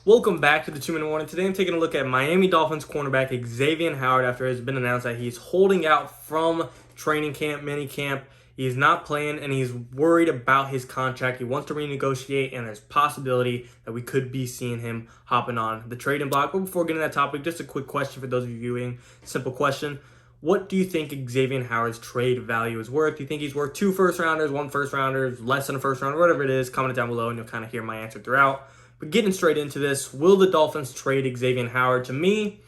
Welcome back to the 2-Minute Warning. Today I'm taking a look at Miami Dolphins cornerback Xavien Howard after it has been announced that he's holding out from training camp, minicamp. He's not playing and he's worried about his contract. He wants to renegotiate and there's possibility that we could be seeing him hopping on the trading block. But before getting to that topic, just a quick question for those of you viewing. Simple question. What do you think Xavien Howard's trade value is worth? Do you think he's worth 2 first-rounders, 1 first-rounder, less than a first-rounder, whatever it is? Comment it down below and you'll kind of hear my answer throughout. But getting straight into this, will the Dolphins trade Xavien Howard? To me,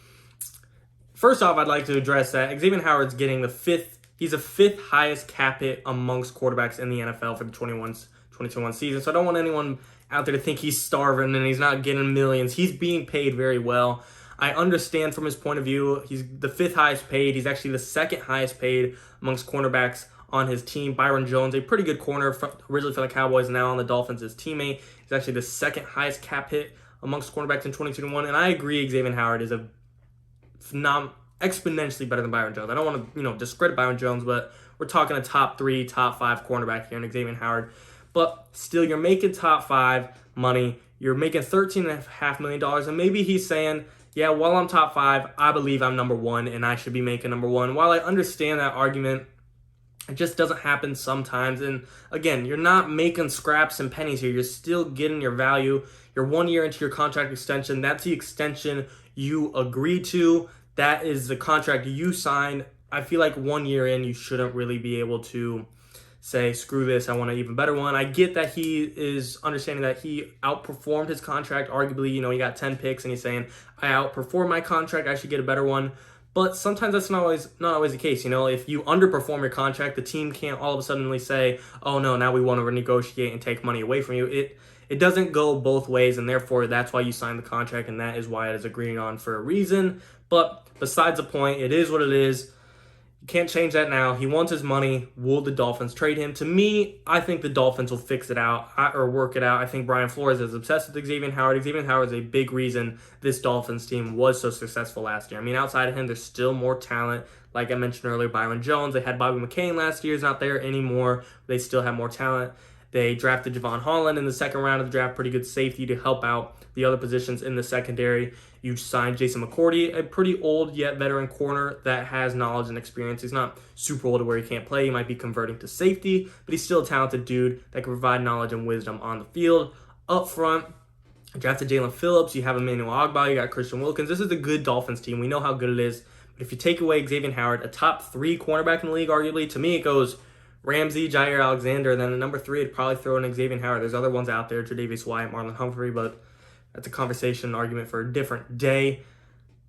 first off, I'd like to address that Xavien Howard's getting he's the 5th highest cap hit amongst quarterbacks in the NFL for the 2021 season. So I don't want anyone out there to think he's starving and he's not getting millions. He's being paid very well. I understand from his point of view, he's the 5th highest paid. He's actually the 2nd highest paid amongst cornerbacks on his team. Byron Jones, a pretty good corner, originally for the Cowboys, now on the Dolphins, his teammate. He's actually the 2nd highest cap hit amongst cornerbacks in 2021. And I agree, Xavien Howard is exponentially better than Byron Jones. I don't want to, discredit Byron Jones, but we're talking a top 3, top 5 cornerback here in Xavien Howard. But still, you're making top 5 money. You're making $13.5 million, and maybe he's saying, yeah, while I'm top 5, I believe I'm number 1, and I should be making number 1. While I understand that argument, it just doesn't happen sometimes. And again, you're not making scraps and pennies here. You're still getting your value. You're 1 year into your contract extension. That's the extension you agreed to. That is the contract you signed. I feel like 1 year in, you shouldn't really be able to say, screw this, I want an even better one. I get that he is understanding that he outperformed his contract. Arguably, he got 10 picks and he's saying, I outperformed my contract, I should get a better one. But sometimes that's not always the case. If you underperform your contract, the team can't all of a sudden say, oh no, now we want to renegotiate and take money away from you. It doesn't go both ways, and therefore that's why you signed the contract, and that is why it is agreed on for a reason. But besides the point, it is what it is. You can't change that now. He wants his money. Will the Dolphins trade him? To me, I think the Dolphins will fix it out or work it out. I think Brian Flores is obsessed with Xavien Howard. Xavien Howard is a big reason this Dolphins team was so successful last year. I mean, outside of him, there's still more talent. Like I mentioned earlier, Byron Jones. They had Bobby McCain last year. He's not there anymore. They still have more talent. They drafted Javon Holland in the 2nd round of the draft, pretty good safety to help out the other positions in the secondary. You signed Jason Mccourty, a pretty old yet veteran corner that has knowledge and experience. He's not super old to where he can't play. He might be converting to safety, but he's still a talented dude that can provide knowledge and wisdom on the field. Up front, drafted Jalen Phillips. You have Emmanuel Ogbah. You got Christian Wilkins. This is a good Dolphins team. We know how good it is. But if you take away Xavien Howard, a top 3 cornerback in the league, arguably, to me it goes Ramsey, Jair Alexander, and then at number 3, I'd probably throw in Xavien Howard. There's other ones out there, Tre'Davious White, Marlon Humphrey, but that's a conversation, argument for a different day.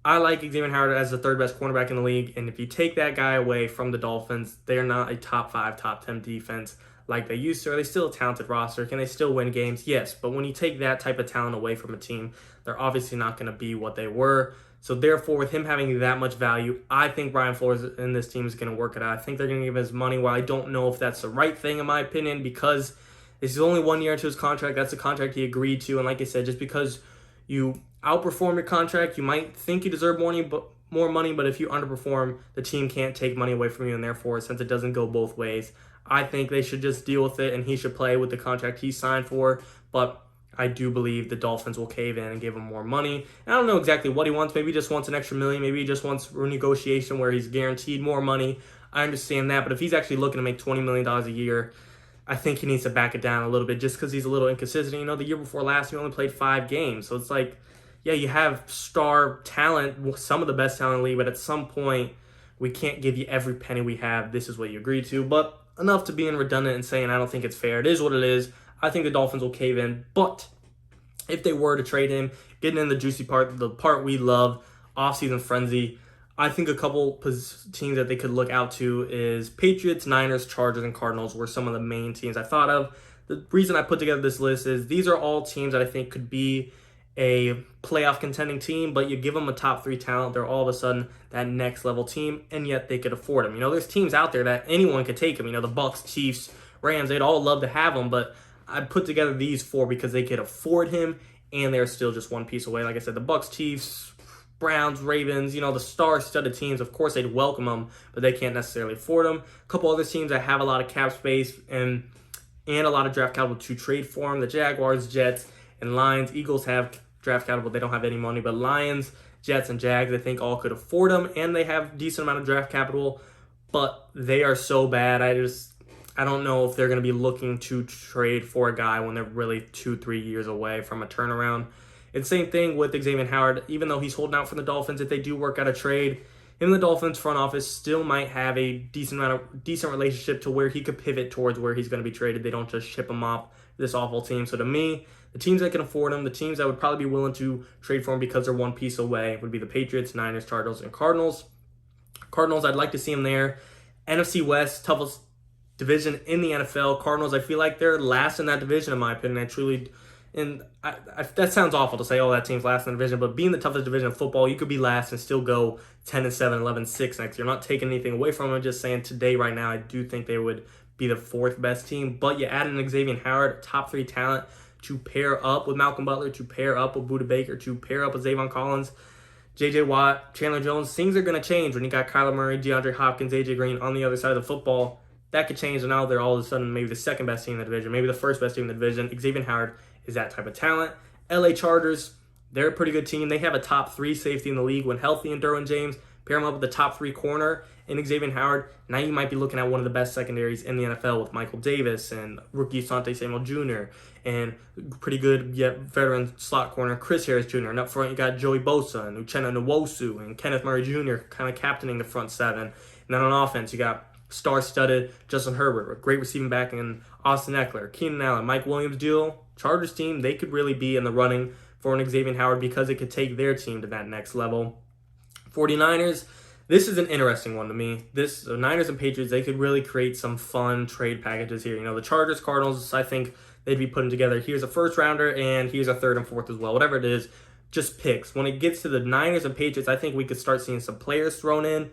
I like Xavien Howard as the 3rd best cornerback in the league, and if you take that guy away from the Dolphins, they're not a top 5, top 10 defense like they used to. Are they still a talented roster? Can they still win games? Yes, but when you take that type of talent away from a team, they're obviously not going to be what they were. So therefore, with him having that much value, I think Brian Flores and this team is going to work it out. I think they're going to give his money, while I don't know if that's the right thing in my opinion, because this is only 1 year into his contract. That's the contract he agreed to. And like I said, just because you outperform your contract, you might think you deserve more money, but if you underperform, the team can't take money away from you. And therefore, since it doesn't go both ways, I think they should just deal with it and he should play with the contract he signed for. But I do believe the Dolphins will cave in and give him more money. And I don't know exactly what he wants. Maybe he just wants an extra $1 million. Maybe he just wants renegotiation where he's guaranteed more money. I understand that. But if he's actually looking to make $20 million a year, I think he needs to back it down a little bit just because he's a little inconsistent. The year before last, he only played 5 games. So it's like, yeah, you have star talent, some of the best talent in the league, but at some point, we can't give you every penny we have. This is what you agreed to. But enough to being redundant and saying I don't think it's fair. It is what it is. I think the Dolphins will cave in. But if they were to trade him, getting in the juicy part, the part we love, offseason frenzy, I think a couple teams that they could look out to is Patriots, Niners, Chargers, and Cardinals were some of the main teams I thought of. The reason I put together this list is these are all teams that I think could be a playoff contending team, but you give them a top 3 talent, they're all of a sudden that next level team, and yet they could afford them. There's teams out there that anyone could take them. The Bucks, Chiefs, Rams, they'd all love to have them, but I put together these 4 because they could afford him, and they're still just one piece away. Like I said, the Bucks, Chiefs, Browns, Ravens, the star-studded teams, of course they'd welcome them, but they can't necessarily afford them. A couple other teams that have a lot of cap space and a lot of draft capital to trade for them, the Jaguars, Jets, and Lions. Eagles have draft capital. They don't have any money. But Lions, Jets, and Jags, I think all could afford them, and they have decent amount of draft capital. But they are so bad. I don't know if they're going to be looking to trade for a guy when they're really 2-3 years away from a turnaround. And same thing with Xavien Howard. Even though he's holding out for the Dolphins, if they do work out a trade, him and the Dolphins front office still might have a decent relationship to where he could pivot towards where he's going to be traded. They don't just ship him off this awful team. So to me, the teams that can afford him, the teams that would probably be willing to trade for him because they're one piece away, would be the Patriots, Niners, Cardinals, and Cardinals. Cardinals, I'd like to see him there. NFC West, toughest division in the NFL. Cardinals, I feel like they're last in that division, in my opinion. That sounds awful to say, oh, that team's last in the division, but being the toughest division of football, you could be last and still go 10-7, 11-6 next year. Not taking anything away from them, just saying today, right now, I do think they would be the fourth best team. But you add in Xavien Howard, top 3 talent, to pair up with Malcolm Butler, to pair up with Budda Baker, to pair up with Zavon Collins, J.J. Watt, Chandler Jones. Things are going to change when you got Kyler Murray, DeAndre Hopkins, A.J. Green on the other side of the football. That could change, and now they're all of a sudden maybe the second best team in the division, maybe the first best team in the division. Xavien Howard is that type of talent. LA Chargers, they're a pretty good team. They have a top 3 safety in the league when healthy in Derwin James. Pair him up with the top 3 corner in Xavien Howard. Now you might be looking at one of the best secondaries in the NFL with Michael Davis and rookie Asante Samuel Jr. and pretty good yet veteran slot corner Chris Harris Jr. And up front you got Joey Bosa and Uchenna Nwosu and Kenneth Murray Jr. kind of captaining the front 7. And then on offense you got star-studded Justin Herbert with great receiving back in Austin Eckler, Keenan Allen, Mike Williams duo. Chargers team, they could really be in the running for an Xavien Howard because it could take their team to that next level. 49ers, this is an interesting one to me. The Niners and Patriots, they could really create some fun trade packages here. The Chargers, Cardinals, I think they'd be putting together, here's a first rounder and here's a third and fourth as well. Whatever it is, just picks. When it gets to the Niners and Patriots, I think we could start seeing some players thrown in.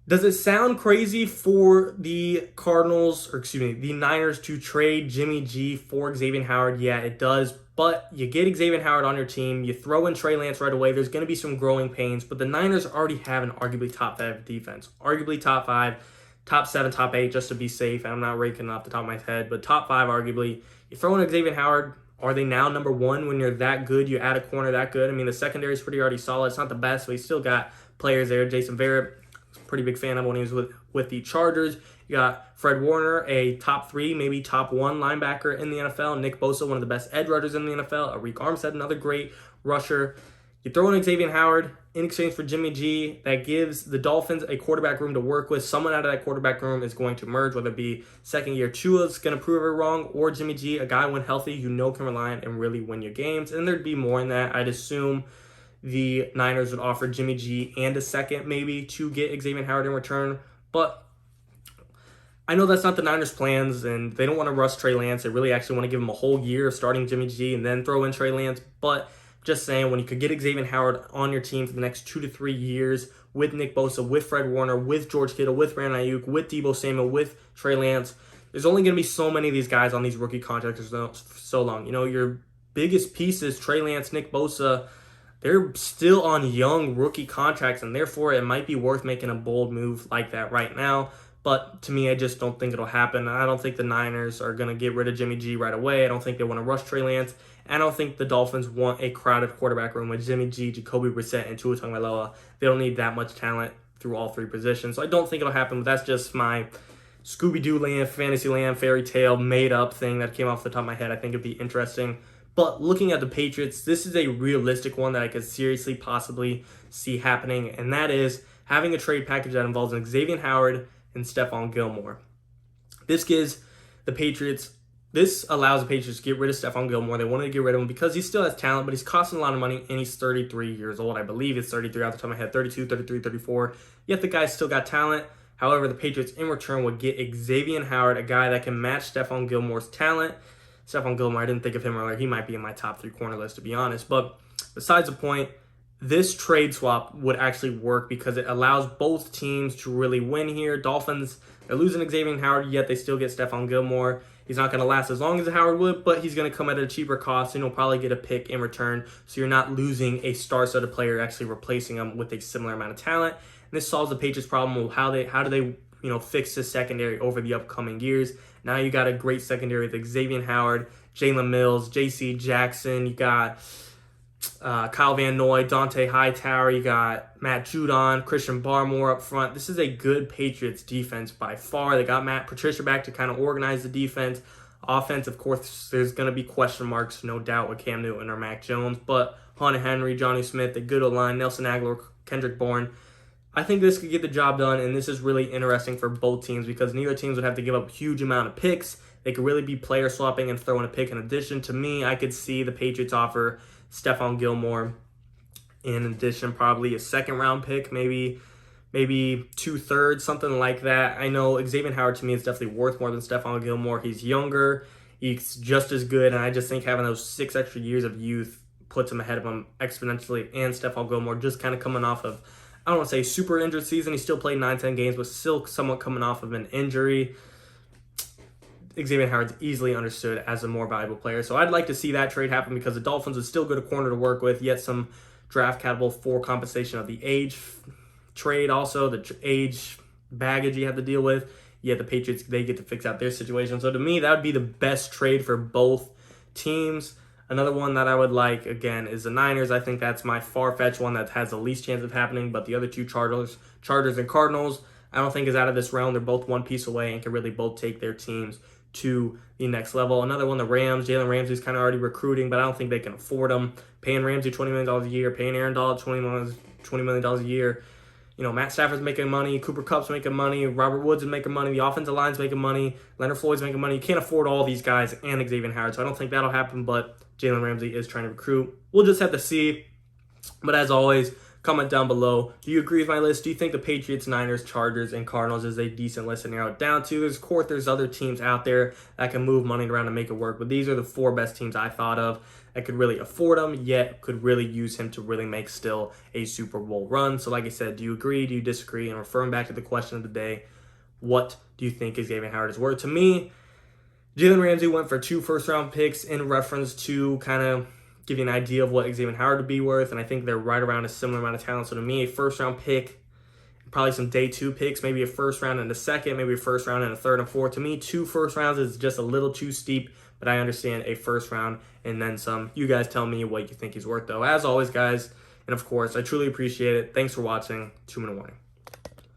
Does it sound crazy for the Niners to trade Jimmy G for Xavien Howard? Yeah, it does. But you get Xavien Howard on your team, you throw in Trey Lance right away, there's going to be some growing pains, but the Niners already have an arguably top 5 defense. Arguably top 5, top 7, top 8, just to be safe. I'm not ranking off the top of my head, but top 5 arguably. You throw in Xavien Howard, are they now number 1 when you're that good? You add a corner that good? I mean, the secondary is pretty already solid. It's not the best, but you still got players there. Jason Verrett, pretty big fan of when he was with the Chargers. You got Fred Warner, a top 3, maybe top 1 linebacker in the NFL. Nick Bosa, one of the best edge rushers in the NFL. Arik Armstead, another great rusher. You throw in Xavien Howard in exchange for Jimmy G. That gives the Dolphins a quarterback room to work with. Someone out of that quarterback room is going to emerge, whether it be second-year Tua's going to prove it wrong, or Jimmy G, a guy when healthy, can rely on and really win your games. And there'd be more in that. I'd assume the Niners would offer Jimmy G and a second maybe to get Xavien Howard in return. But I know that's not the Niners' plans, and they don't want to rush Trey Lance. They really actually want to give him a whole year of starting Jimmy G and then throw in Trey Lance. But just saying, when you could get Xavien Howard on your team for the next 2 to 3 years with Nick Bosa, with Fred Warner, with George Kittle, with Brandon Ayuk, with Deebo Samuel, with Trey Lance, there's only going to be so many of these guys on these rookie contracts for so long. Your biggest pieces, Trey Lance, Nick Bosa, they're still on young rookie contracts, and therefore it might be worth making a bold move like that right now. But to me, I just don't think it'll happen. I don't think the Niners are going to get rid of Jimmy G right away. I don't think they want to rush Trey Lance. And I don't think the Dolphins want a crowded quarterback room with Jimmy G, Jacoby Brissett, and Tua Tagovailoa. They don't need that much talent through all 3 positions. So I don't think it'll happen, but that's just my Scooby-Doo land, fantasy land, fairy tale, made-up thing that came off the top of my head. I think it'd be interesting. But looking at the Patriots, this is a realistic one that I could seriously possibly see happening, and that is having a trade package that involves an Xavien Howard and Stephon Gilmore. This allows the Patriots to get rid of Stephon Gilmore. They wanted to get rid of him because he still has talent, but he's costing a lot of money, and he's 33 years old. I believe it's 33 off the top of my head, 32, 33, 34. Yet the guy's still got talent. However, the Patriots in return would get Xavien Howard, a guy that can match Stephon Gilmore's talent. Stephon Gilmore, I didn't think of him earlier. He might be in my top 3 corner list, to be honest. But besides the point, this trade swap would actually work because it allows both teams to really win here. Dolphins, they're losing Xavien Howard, yet they still get Stephon Gilmore. He's not going to last as long as Howard would, but he's going to come at a cheaper cost, and he'll probably get a pick in return. So you're not losing a star-studded player, actually replacing him with a similar amount of talent. And this solves the Patriots' problem of how do they fix this secondary over the upcoming years. Now you got a great secondary with Xavien Howard, Jalen Mills, J.C. Jackson. You got Kyle Van Noy, Dante Hightower. You got Matt Judon, Christian Barmore up front. This is a good Patriots defense by far. They got Matt Patricia back to kind of organize the defense. Offense, of course, there's going to be question marks, no doubt, with Cam Newton or Mac Jones. But Hunter Henry, Johnny Smith, a good O-line, Nelson Aguilar, Kendrick Bourne. I think this could get the job done, and this is really interesting for both teams because neither teams would have to give up a huge amount of picks. They could really be player swapping and throwing a pick in addition. To me, I could see the Patriots offer Stephon Gilmore in addition, probably a second-round pick, maybe 2/3, something like that. I know Xavien Howard, to me, is definitely worth more than Stephon Gilmore. He's younger. He's just as good, and I just think having those 6 extra years of youth puts him ahead of him exponentially. And Stephon Gilmore just kind of coming off of, I don't want to say super injured season. He still played 9-10 games, but still somewhat coming off of an injury. Xavien Howard's easily understood as a more valuable player. So I'd like to see that trade happen because the Dolphins would still get a corner to work with, yet some draft capital for compensation of the age trade, also the age baggage you have to deal with. Yet the Patriots, they get to fix out their situation. So to me, that would be the best trade for both teams. Another one that I would like, again, is the Niners. I think that's my far-fetched one that has the least chance of happening. But the other two, Chargers and Cardinals, I don't think is out of this realm. They're both one piece away and can really both take their teams to the next level. Another one, the Rams. Jalen Ramsey's kind of already recruiting, but I don't think they can afford him. Paying Ramsey $20 million a year, paying Aaron Donald $20 million a year. You know, Matt Stafford's making money, Cooper Kupp's making money, Robert Woods is making money, the offensive line's making money, Leonard Floyd's making money. You can't afford all these guys and Xavien Howard, so I don't think that'll happen, but Jalen Ramsey is trying to recruit. We'll just have to see. But as always, comment down below. Do you agree with my list? Do you think the Patriots, Niners, Chargers, and Cardinals is a decent list to narrow it down to? Of course, there's other teams out there that can move money around and make it work, but these are the 4 best teams I thought of that could really afford him, yet could really use him to really make still a Super Bowl run. So like I said, do you agree? Do you disagree? And referring back to the question of the day, what do you think Xavien Howard is worth? To me, Jalen Ramsey went for 2 first-round picks in reference to kind of give you an idea of what Xavien Howard would be worth, and I think they're right around a similar amount of talent. So to me, a first-round pick, probably some day 2 picks, maybe a first round and a second, maybe a first round and a third and fourth. To me, 2 first rounds is just a little too steep, but I understand a first round and then some. You guys tell me what you think he's worth, though. As always, guys, and of course, I truly appreciate it. Thanks for watching. 2-minute warning.